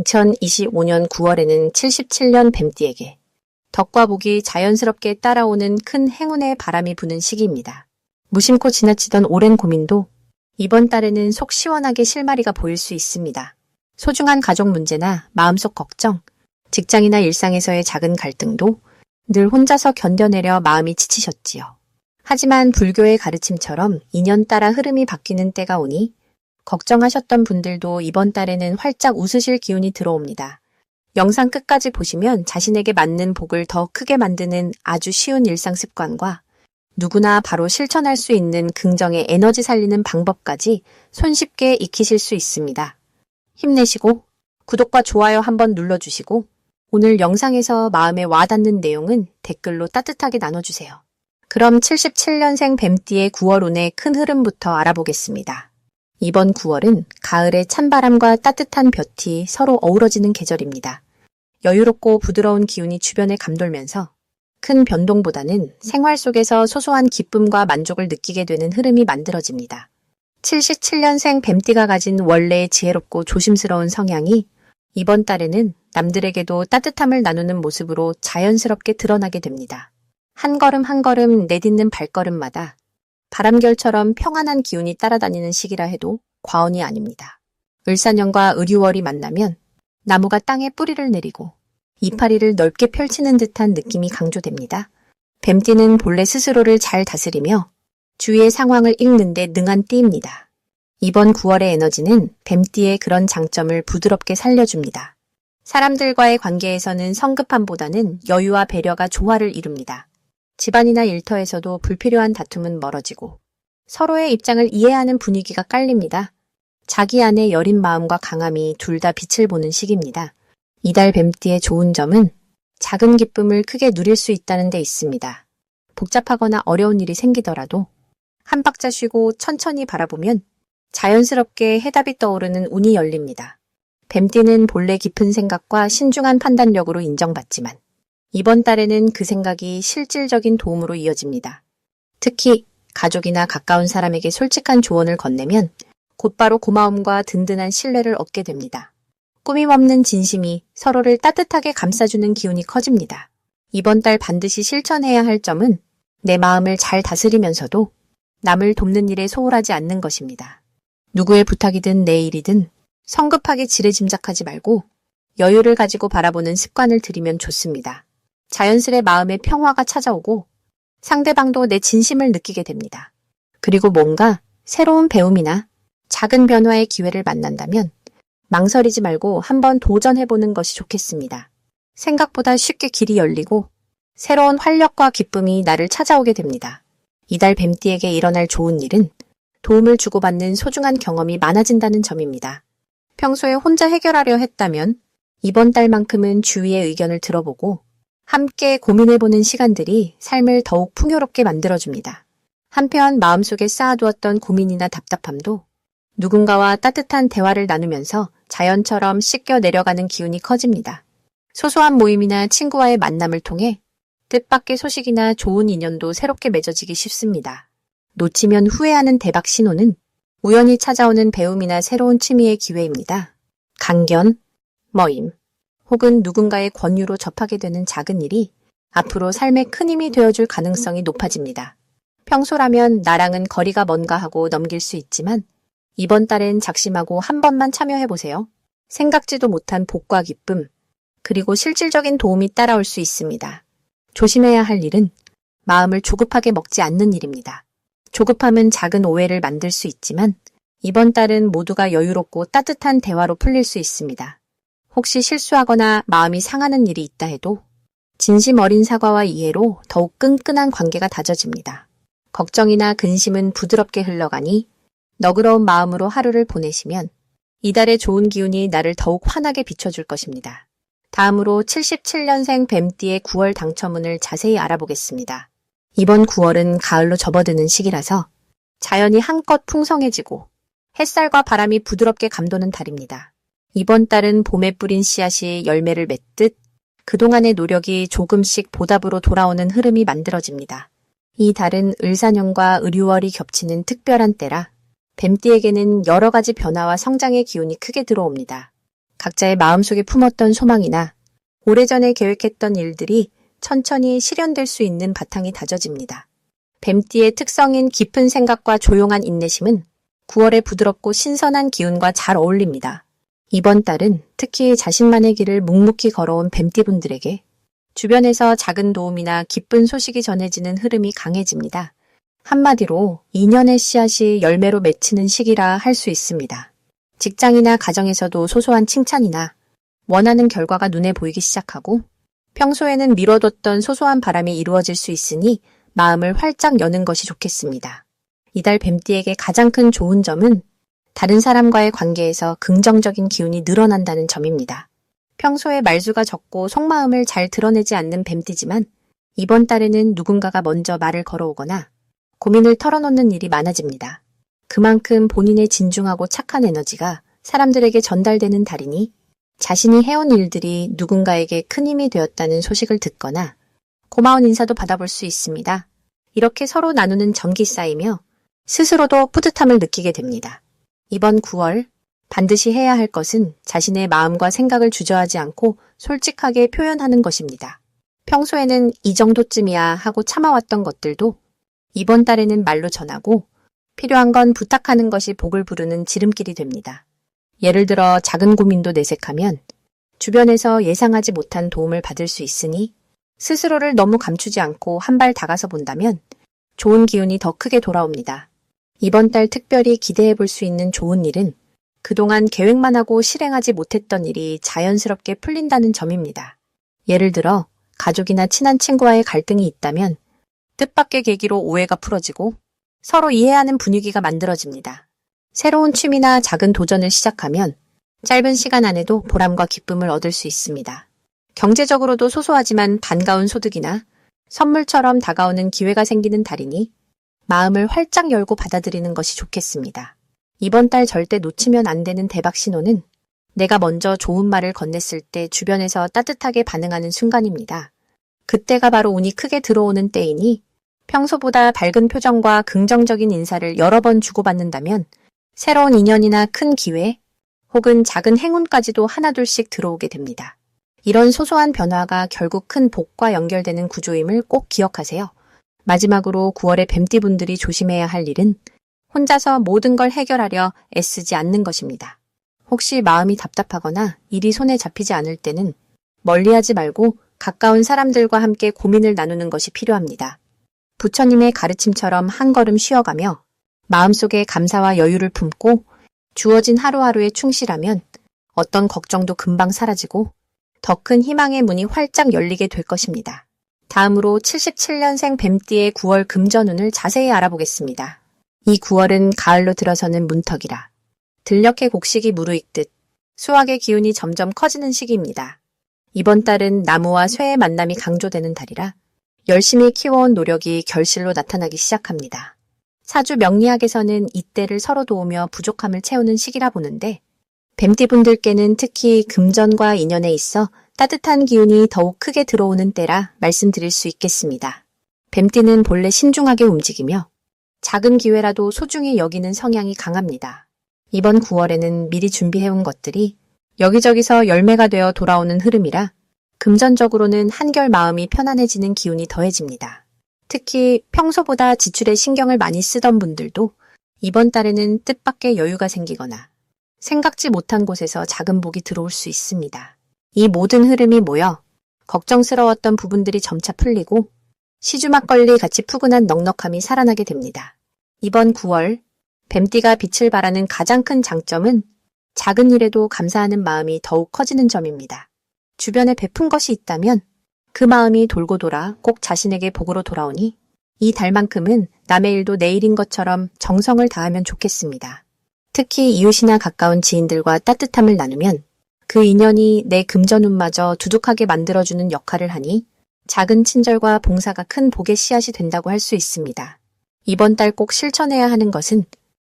2025년 9월에는 77년 뱀띠에게 덕과 복이 자연스럽게 따라오는 큰 행운의 바람이 부는 시기입니다. 무심코 지나치던 오랜 고민도 이번 달에는 속 시원하게 실마리가 보일 수 있습니다. 소중한 가족 문제나 마음속 걱정, 직장이나 일상에서의 작은 갈등도 늘 혼자서 견뎌내려 마음이 지치셨지요. 하지만 불교의 가르침처럼 인연 따라 흐름이 바뀌는 때가 오니 걱정하셨던 분들도 이번 달에는 활짝 웃으실 기운이 들어옵니다. 영상 끝까지 보시면 자신에게 맞는 복을 더 크게 만드는 아주 쉬운 일상 습관과 누구나 바로 실천할 수 있는 긍정의 에너지 살리는 방법까지 손쉽게 익히실 수 있습니다. 힘내시고 구독과 좋아요 한번 눌러주시고 오늘 영상에서 마음에 와닿는 내용은 댓글로 따뜻하게 나눠주세요. 그럼 77년생 뱀띠의 9월 운의 큰 흐름부터 알아보겠습니다. 이번 9월은 가을의 찬바람과 따뜻한 볕이 서로 어우러지는 계절입니다. 여유롭고 부드러운 기운이 주변에 감돌면서 큰 변동보다는 생활 속에서 소소한 기쁨과 만족을 느끼게 되는 흐름이 만들어집니다. 77년생 뱀띠가 가진 원래의 지혜롭고 조심스러운 성향이 이번 달에는 남들에게도 따뜻함을 나누는 모습으로 자연스럽게 드러나게 됩니다. 한 걸음 한 걸음 내딛는 발걸음마다 바람결처럼 평안한 기운이 따라다니는 시기라 해도 과언이 아닙니다. 을사년과 을유월이 만나면 나무가 땅에 뿌리를 내리고 이파리를 넓게 펼치는 듯한 느낌이 강조됩니다. 뱀띠는 본래 스스로를 잘 다스리며 주위의 상황을 읽는 데 능한 띠입니다. 이번 9월의 에너지는 뱀띠의 그런 장점을 부드럽게 살려줍니다. 사람들과의 관계에서는 성급함보다는 여유와 배려가 조화를 이룹니다. 집안이나 일터에서도 불필요한 다툼은 멀어지고 서로의 입장을 이해하는 분위기가 깔립니다. 자기 안의 여린 마음과 강함이 둘 다 빛을 보는 시기입니다. 이달 뱀띠의 좋은 점은 작은 기쁨을 크게 누릴 수 있다는 데 있습니다. 복잡하거나 어려운 일이 생기더라도 한 박자 쉬고 천천히 바라보면 자연스럽게 해답이 떠오르는 운이 열립니다. 뱀띠는 본래 깊은 생각과 신중한 판단력으로 인정받지만 이번 달에는 그 생각이 실질적인 도움으로 이어집니다. 특히 가족이나 가까운 사람에게 솔직한 조언을 건네면 곧바로 고마움과 든든한 신뢰를 얻게 됩니다. 꾸밈없는 진심이 서로를 따뜻하게 감싸주는 기운이 커집니다. 이번 달 반드시 실천해야 할 점은 내 마음을 잘 다스리면서도 남을 돕는 일에 소홀하지 않는 것입니다. 누구의 부탁이든 내 일이든 성급하게 지레짐작하지 말고 여유를 가지고 바라보는 습관을 들이면 좋습니다. 자연스레 마음의 평화가 찾아오고 상대방도 내 진심을 느끼게 됩니다. 그리고 뭔가 새로운 배움이나 작은 변화의 기회를 만난다면 망설이지 말고 한번 도전해보는 것이 좋겠습니다. 생각보다 쉽게 길이 열리고 새로운 활력과 기쁨이 나를 찾아오게 됩니다. 이달 뱀띠에게 일어날 좋은 일은 도움을 주고받는 소중한 경험이 많아진다는 점입니다. 평소에 혼자 해결하려 했다면 이번 달만큼은 주위의 의견을 들어보고 함께 고민해보는 시간들이 삶을 더욱 풍요롭게 만들어줍니다. 한편 마음속에 쌓아두었던 고민이나 답답함도 누군가와 따뜻한 대화를 나누면서 자연처럼 씻겨 내려가는 기운이 커집니다. 소소한 모임이나 친구와의 만남을 통해 뜻밖의 소식이나 좋은 인연도 새롭게 맺어지기 쉽습니다. 놓치면 후회하는 대박 신호는 우연히 찾아오는 배움이나 새로운 취미의 기회입니다. 강견, 머임, 혹은 누군가의 권유로 접하게 되는 작은 일이 앞으로 삶에 큰 힘이 되어줄 가능성이 높아집니다. 평소라면 나랑은 거리가 먼가 하고 넘길 수 있지만 이번 달엔 작심하고 한 번만 참여해보세요. 생각지도 못한 복과 기쁨, 그리고 실질적인 도움이 따라올 수 있습니다. 조심해야 할 일은 마음을 조급하게 먹지 않는 일입니다. 조급함은 작은 오해를 만들 수 있지만 이번 달은 모두가 여유롭고 따뜻한 대화로 풀릴 수 있습니다. 혹시 실수하거나 마음이 상하는 일이 있다 해도 진심 어린 사과와 이해로 더욱 끈끈한 관계가 다져집니다. 걱정이나 근심은 부드럽게 흘러가니 너그러운 마음으로 하루를 보내시면 이달의 좋은 기운이 나를 더욱 환하게 비춰줄 것입니다. 다음으로 77년생 뱀띠의 9월 당첨운을 자세히 알아보겠습니다. 이번 9월은 가을로 접어드는 시기라서 자연이 한껏 풍성해지고 햇살과 바람이 부드럽게 감도는 달입니다. 이번 달은 봄에 뿌린 씨앗이 열매를 맺듯 그동안의 노력이 조금씩 보답으로 돌아오는 흐름이 만들어집니다. 이 달은 을사년과 을유월이 겹치는 특별한 때라 뱀띠에게는 여러 가지 변화와 성장의 기운이 크게 들어옵니다. 각자의 마음속에 품었던 소망이나 오래전에 계획했던 일들이 천천히 실현될 수 있는 바탕이 다져집니다. 뱀띠의 특성인 깊은 생각과 조용한 인내심은 9월의 부드럽고 신선한 기운과 잘 어울립니다. 이번 달은 특히 자신만의 길을 묵묵히 걸어온 뱀띠분들에게 주변에서 작은 도움이나 기쁜 소식이 전해지는 흐름이 강해집니다. 한마디로 인연의 씨앗이 열매로 맺히는 시기라 할 수 있습니다. 직장이나 가정에서도 소소한 칭찬이나 원하는 결과가 눈에 보이기 시작하고 평소에는 미뤄뒀던 소소한 바람이 이루어질 수 있으니 마음을 활짝 여는 것이 좋겠습니다. 이달 뱀띠에게 가장 큰 좋은 점은 다른 사람과의 관계에서 긍정적인 기운이 늘어난다는 점입니다. 평소에 말수가 적고 속마음을 잘 드러내지 않는 뱀띠지만 이번 달에는 누군가가 먼저 말을 걸어오거나 고민을 털어놓는 일이 많아집니다. 그만큼 본인의 진중하고 착한 에너지가 사람들에게 전달되는 달이니 자신이 해온 일들이 누군가에게 큰 힘이 되었다는 소식을 듣거나 고마운 인사도 받아볼 수 있습니다. 이렇게 서로 나누는 정이 쌓이며 스스로도 뿌듯함을 느끼게 됩니다. 이번 9월 반드시 해야 할 것은 자신의 마음과 생각을 주저하지 않고 솔직하게 표현하는 것입니다. 평소에는 이 정도쯤이야 하고 참아왔던 것들도 이번 달에는 말로 전하고 필요한 건 부탁하는 것이 복을 부르는 지름길이 됩니다. 예를 들어 작은 고민도 내색하면 주변에서 예상하지 못한 도움을 받을 수 있으니 스스로를 너무 감추지 않고 한 발 다가서 본다면 좋은 기운이 더 크게 돌아옵니다. 이번 달 특별히 기대해 볼 수 있는 좋은 일은 그동안 계획만 하고 실행하지 못했던 일이 자연스럽게 풀린다는 점입니다. 예를 들어 가족이나 친한 친구와의 갈등이 있다면 뜻밖의 계기로 오해가 풀어지고 서로 이해하는 분위기가 만들어집니다. 새로운 취미나 작은 도전을 시작하면 짧은 시간 안에도 보람과 기쁨을 얻을 수 있습니다. 경제적으로도 소소하지만 반가운 소득이나 선물처럼 다가오는 기회가 생기는 달이니 마음을 활짝 열고 받아들이는 것이 좋겠습니다. 이번 달 절대 놓치면 안 되는 대박 신호는 내가 먼저 좋은 말을 건넸을 때 주변에서 따뜻하게 반응하는 순간입니다. 그때가 바로 운이 크게 들어오는 때이니 평소보다 밝은 표정과 긍정적인 인사를 여러 번 주고받는다면 새로운 인연이나 큰 기회 혹은 작은 행운까지도 하나둘씩 들어오게 됩니다. 이런 소소한 변화가 결국 큰 복과 연결되는 구조임을 꼭 기억하세요. 마지막으로 9월의 뱀띠분들이 조심해야 할 일은 혼자서 모든 걸 해결하려 애쓰지 않는 것입니다. 혹시 마음이 답답하거나 일이 손에 잡히지 않을 때는 멀리하지 말고 가까운 사람들과 함께 고민을 나누는 것이 필요합니다. 부처님의 가르침처럼 한 걸음 쉬어가며 마음속에 감사와 여유를 품고 주어진 하루하루에 충실하면 어떤 걱정도 금방 사라지고 더 큰 희망의 문이 활짝 열리게 될 것입니다. 다음으로 77년생 뱀띠의 9월 금전운을 자세히 알아보겠습니다. 이 9월은 가을로 들어서는 문턱이라 들녘의 곡식이 무르익듯 수확의 기운이 점점 커지는 시기입니다. 이번 달은 나무와 쇠의 만남이 강조되는 달이라 열심히 키워온 노력이 결실로 나타나기 시작합니다. 사주 명리학에서는 이때를 서로 도우며 부족함을 채우는 시기라 보는데 뱀띠분들께는 특히 금전과 인연에 있어 따뜻한 기운이 더욱 크게 들어오는 때라 말씀드릴 수 있겠습니다. 뱀띠는 본래 신중하게 움직이며 작은 기회라도 소중히 여기는 성향이 강합니다. 이번 9월에는 미리 준비해온 것들이 여기저기서 열매가 되어 돌아오는 흐름이라 금전적으로는 한결 마음이 편안해지는 기운이 더해집니다. 특히 평소보다 지출에 신경을 많이 쓰던 분들도 이번 달에는 뜻밖의 여유가 생기거나 생각지 못한 곳에서 작은 복이 들어올 수 있습니다. 이 모든 흐름이 모여 걱정스러웠던 부분들이 점차 풀리고 시주막걸리 같이 푸근한 넉넉함이 살아나게 됩니다. 이번 9월 뱀띠가 빛을 발하는 가장 큰 장점은 작은 일에도 감사하는 마음이 더욱 커지는 점입니다. 주변에 베푼 것이 있다면 그 마음이 돌고 돌아 꼭 자신에게 복으로 돌아오니 이 달만큼은 남의 일도 내 일인 것처럼 정성을 다하면 좋겠습니다. 특히 이웃이나 가까운 지인들과 따뜻함을 나누면 그 인연이 내 금전운마저 두둑하게 만들어주는 역할을 하니 작은 친절과 봉사가 큰 복의 씨앗이 된다고 할 수 있습니다. 이번 달 꼭 실천해야 하는 것은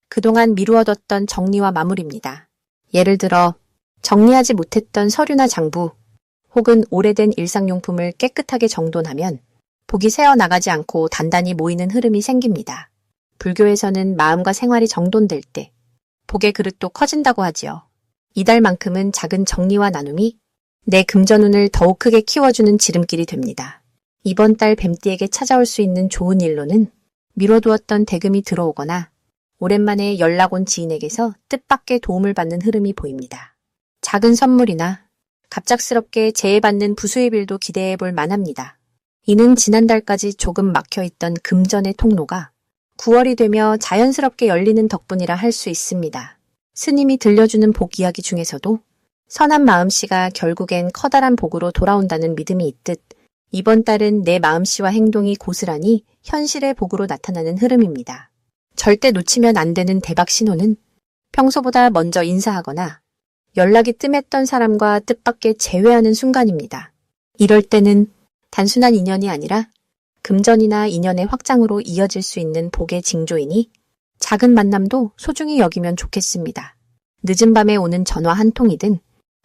그동안 미루어뒀던 정리와 마무리입니다. 예를 들어 정리하지 못했던 서류나 장부 혹은 오래된 일상용품을 깨끗하게 정돈하면 복이 새어나가지 않고 단단히 모이는 흐름이 생깁니다. 불교에서는 마음과 생활이 정돈될 때 복의 그릇도 커진다고 하지요. 이달만큼은 작은 정리와 나눔이 내 금전운을 더욱 크게 키워주는 지름길이 됩니다. 이번 달 뱀띠에게 찾아올 수 있는 좋은 일로는 미뤄두었던 대금이 들어오거나 오랜만에 연락 온 지인에게서 뜻밖의 도움을 받는 흐름이 보입니다. 작은 선물이나 갑작스럽게 재해받는 부수입일도 기대해 볼 만합니다. 이는 지난달까지 조금 막혀있던 금전의 통로가 9월이 되며 자연스럽게 열리는 덕분이라 할 수 있습니다. 스님이 들려주는 복 이야기 중에서도 선한 마음씨가 결국엔 커다란 복으로 돌아온다는 믿음이 있듯 이번 달은 내 마음씨와 행동이 고스란히 현실의 복으로 나타나는 흐름입니다. 절대 놓치면 안 되는 대박 신호는 평소보다 먼저 인사하거나 연락이 뜸했던 사람과 뜻밖의 재회하는 순간입니다. 이럴 때는 단순한 인연이 아니라 금전이나 인연의 확장으로 이어질 수 있는 복의 징조이니 작은 만남도 소중히 여기면 좋겠습니다. 늦은 밤에 오는 전화 한 통이든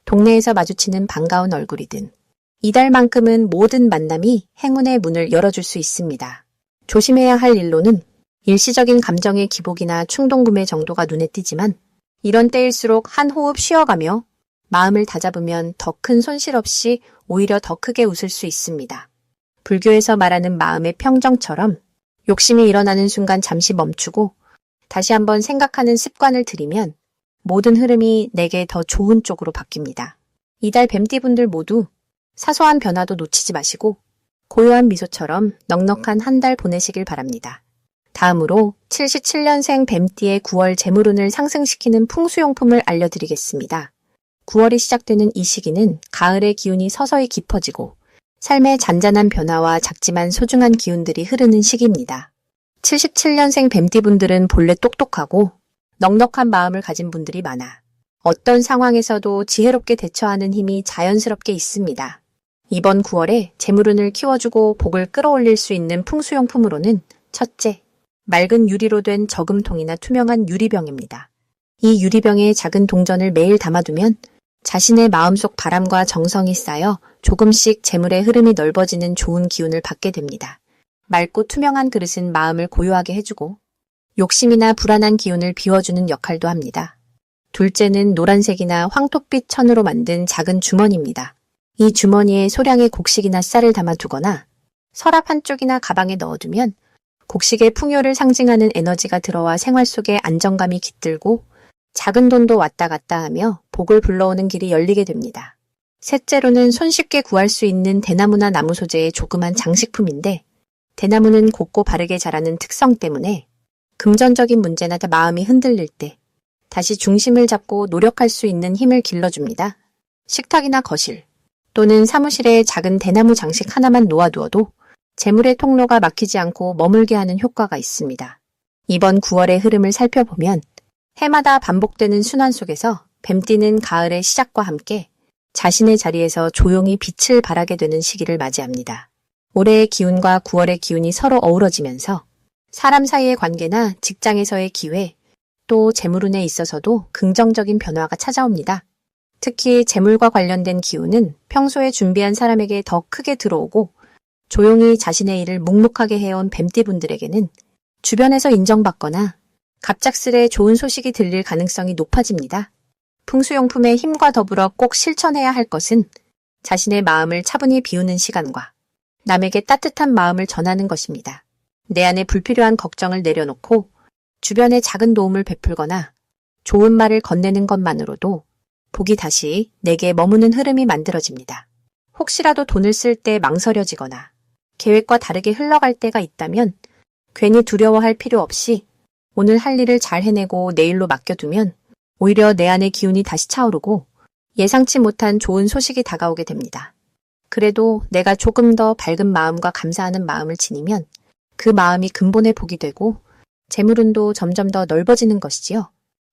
동네에서 마주치는 반가운 얼굴이든 이달만큼은 모든 만남이 행운의 문을 열어줄 수 있습니다. 조심해야 할 일로는 일시적인 감정의 기복이나 충동구매 정도가 눈에 띄지만 이런 때일수록 한 호흡 쉬어가며 마음을 다잡으면 더 큰 손실 없이 오히려 더 크게 웃을 수 있습니다. 불교에서 말하는 마음의 평정처럼 욕심이 일어나는 순간 잠시 멈추고 다시 한번 생각하는 습관을 들이면 모든 흐름이 내게 더 좋은 쪽으로 바뀝니다. 이달 뱀띠분들 모두 사소한 변화도 놓치지 마시고 고요한 미소처럼 넉넉한 한 달 보내시길 바랍니다. 다음으로 77년생 뱀띠의 9월 재물운을 상승시키는 풍수용품을 알려드리겠습니다. 9월이 시작되는 이 시기는 가을의 기운이 서서히 깊어지고 삶의 잔잔한 변화와 작지만 소중한 기운들이 흐르는 시기입니다. 77년생 뱀띠분들은 본래 똑똑하고 넉넉한 마음을 가진 분들이 많아 어떤 상황에서도 지혜롭게 대처하는 힘이 자연스럽게 있습니다. 이번 9월에 재물운을 키워주고 복을 끌어올릴 수 있는 풍수용품으로는 첫째, 맑은 유리로 된 저금통이나 투명한 유리병입니다. 이 유리병에 작은 동전을 매일 담아두면 자신의 마음속 바람과 정성이 쌓여 조금씩 재물의 흐름이 넓어지는 좋은 기운을 받게 됩니다. 맑고 투명한 그릇은 마음을 고요하게 해주고 욕심이나 불안한 기운을 비워주는 역할도 합니다. 둘째는 노란색이나 황토빛 천으로 만든 작은 주머니입니다. 이 주머니에 소량의 곡식이나 쌀을 담아두거나 서랍 한쪽이나 가방에 넣어두면 곡식의 풍요를 상징하는 에너지가 들어와 생활 속에 안정감이 깃들고 작은 돈도 왔다 갔다 하며 복을 불러오는 길이 열리게 됩니다. 셋째로는 손쉽게 구할 수 있는 대나무나 나무 소재의 조그만 장식품인데 대나무는 곱고 바르게 자라는 특성 때문에 금전적인 문제나 마음이 흔들릴 때 다시 중심을 잡고 노력할 수 있는 힘을 길러줍니다. 식탁이나 거실 또는 사무실에 작은 대나무 장식 하나만 놓아두어도 재물의 통로가 막히지 않고 머물게 하는 효과가 있습니다. 이번 9월의 흐름을 살펴보면 해마다 반복되는 순환 속에서 뱀띠는 가을의 시작과 함께 자신의 자리에서 조용히 빛을 발하게 되는 시기를 맞이합니다. 올해의 기운과 9월의 기운이 서로 어우러지면서 사람 사이의 관계나 직장에서의 기회, 또 재물운에 있어서도 긍정적인 변화가 찾아옵니다. 특히 재물과 관련된 기운은 평소에 준비한 사람에게 더 크게 들어오고 조용히 자신의 일을 묵묵하게 해온 뱀띠분들에게는 주변에서 인정받거나 갑작스레 좋은 소식이 들릴 가능성이 높아집니다. 풍수용품의 힘과 더불어 꼭 실천해야 할 것은 자신의 마음을 차분히 비우는 시간과 남에게 따뜻한 마음을 전하는 것입니다. 내 안에 불필요한 걱정을 내려놓고 주변에 작은 도움을 베풀거나 좋은 말을 건네는 것만으로도 복이 다시 내게 머무는 흐름이 만들어집니다. 혹시라도 돈을 쓸 때 망설여지거나 계획과 다르게 흘러갈 때가 있다면 괜히 두려워할 필요 없이 오늘 할 일을 잘 해내고 내일로 맡겨두면 오히려 내 안의 기운이 다시 차오르고 예상치 못한 좋은 소식이 다가오게 됩니다. 그래도 내가 조금 더 밝은 마음과 감사하는 마음을 지니면 그 마음이 근본의 복이 되고 재물운도 점점 더 넓어지는 것이지요.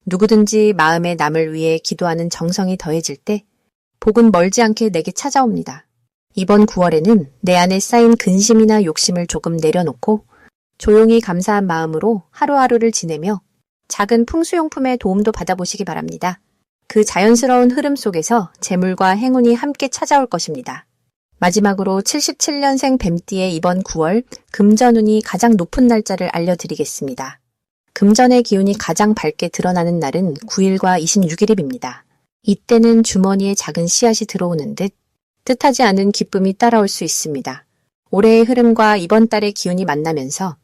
누구든지 마음에 남을 위해 기도하는 정성이 더해질 때 복은 멀지 않게 내게 찾아옵니다. 이번 9월에는 내 안에 쌓인 근심이나 욕심을 조금 내려놓고 조용히 감사한 마음으로 하루하루를 지내며 작은 풍수용품의 도움도 받아보시기 바랍니다. 그 자연스러운 흐름 속에서 재물과 행운이 함께 찾아올 것입니다. 마지막으로 77년생 뱀띠의 이번 9월 금전운이 가장 높은 날짜를 알려드리겠습니다. 금전의 기운이 가장 밝게 드러나는 날은 9일과 26일입니다. 이때는 주머니에 작은 씨앗이 들어오는 듯 뜻하지 않은 기쁨이 따라올 수 있습니다. 올해의 흐름과 이번 달의 기운이 만나면서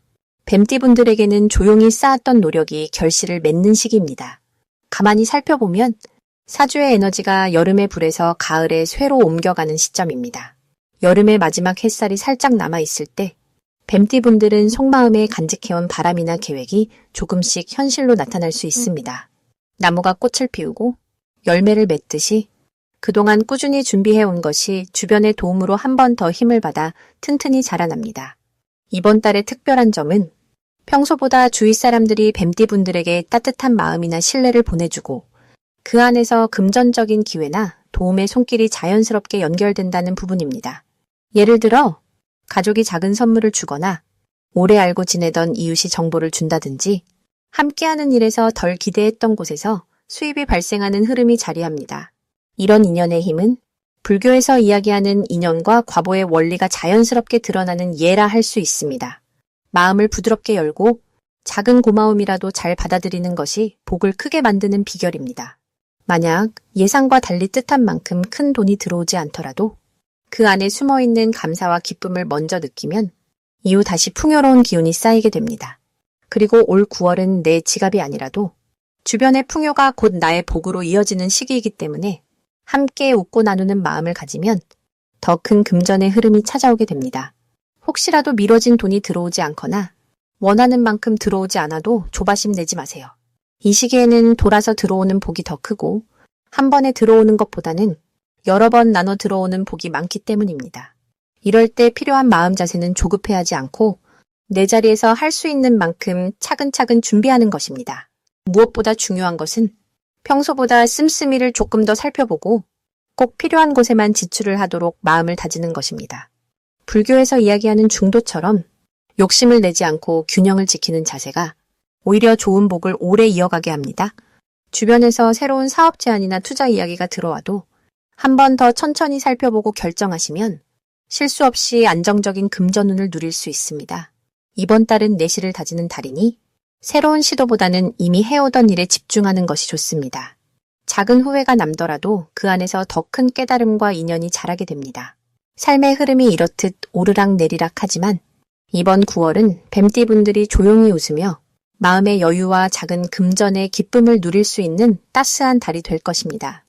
뱀띠분들에게는 조용히 쌓았던 노력이 결실을 맺는 시기입니다. 가만히 살펴보면 사주의 에너지가 여름의 불에서 가을의 쇠로 옮겨가는 시점입니다. 여름의 마지막 햇살이 살짝 남아있을 때 뱀띠분들은 속마음에 간직해온 바람이나 계획이 조금씩 현실로 나타날 수 있습니다. 나무가 꽃을 피우고 열매를 맺듯이 그동안 꾸준히 준비해온 것이 주변의 도움으로 한 번 더 힘을 받아 튼튼히 자라납니다. 이번 달의 특별한 점은 평소보다 주위 사람들이 뱀띠분들에게 따뜻한 마음이나 신뢰를 보내주고 그 안에서 금전적인 기회나 도움의 손길이 자연스럽게 연결된다는 부분입니다. 예를 들어 가족이 작은 선물을 주거나 오래 알고 지내던 이웃이 정보를 준다든지 함께하는 일에서 덜 기대했던 곳에서 수입이 발생하는 흐름이 자리합니다. 이런 인연의 힘은 불교에서 이야기하는 인연과 과보의 원리가 자연스럽게 드러나는 예라 할 수 있습니다. 마음을 부드럽게 열고 작은 고마움이라도 잘 받아들이는 것이 복을 크게 만드는 비결입니다. 만약 예상과 달리 뜻한 만큼 큰 돈이 들어오지 않더라도 그 안에 숨어있는 감사와 기쁨을 먼저 느끼면 이후 다시 풍요로운 기운이 쌓이게 됩니다. 그리고 올 9월은 내 지갑이 아니라도 주변의 풍요가 곧 나의 복으로 이어지는 시기이기 때문에 함께 웃고 나누는 마음을 가지면 더 큰 금전의 흐름이 찾아오게 됩니다. 혹시라도 미뤄진 돈이 들어오지 않거나 원하는 만큼 들어오지 않아도 조바심 내지 마세요. 이 시기에는 돌아서 들어오는 복이 더 크고 한 번에 들어오는 것보다는 여러 번 나눠 들어오는 복이 많기 때문입니다. 이럴 때 필요한 마음 자세는 조급해하지 않고 내 자리에서 할 수 있는 만큼 차근차근 준비하는 것입니다. 무엇보다 중요한 것은 평소보다 씀씀이를 조금 더 살펴보고 꼭 필요한 곳에만 지출을 하도록 마음을 다지는 것입니다. 불교에서 이야기하는 중도처럼 욕심을 내지 않고 균형을 지키는 자세가 오히려 좋은 복을 오래 이어가게 합니다. 주변에서 새로운 사업 제안이나 투자 이야기가 들어와도 한 번 더 천천히 살펴보고 결정하시면 실수 없이 안정적인 금전운을 누릴 수 있습니다. 이번 달은 내실을 다지는 달이니 새로운 시도보다는 이미 해오던 일에 집중하는 것이 좋습니다. 작은 후회가 남더라도 그 안에서 더 큰 깨달음과 인연이 자라게 됩니다. 삶의 흐름이 이렇듯 오르락 내리락 하지만 이번 9월은 뱀띠분들이 조용히 웃으며 마음의 여유와 작은 금전의 기쁨을 누릴 수 있는 따스한 달이 될 것입니다.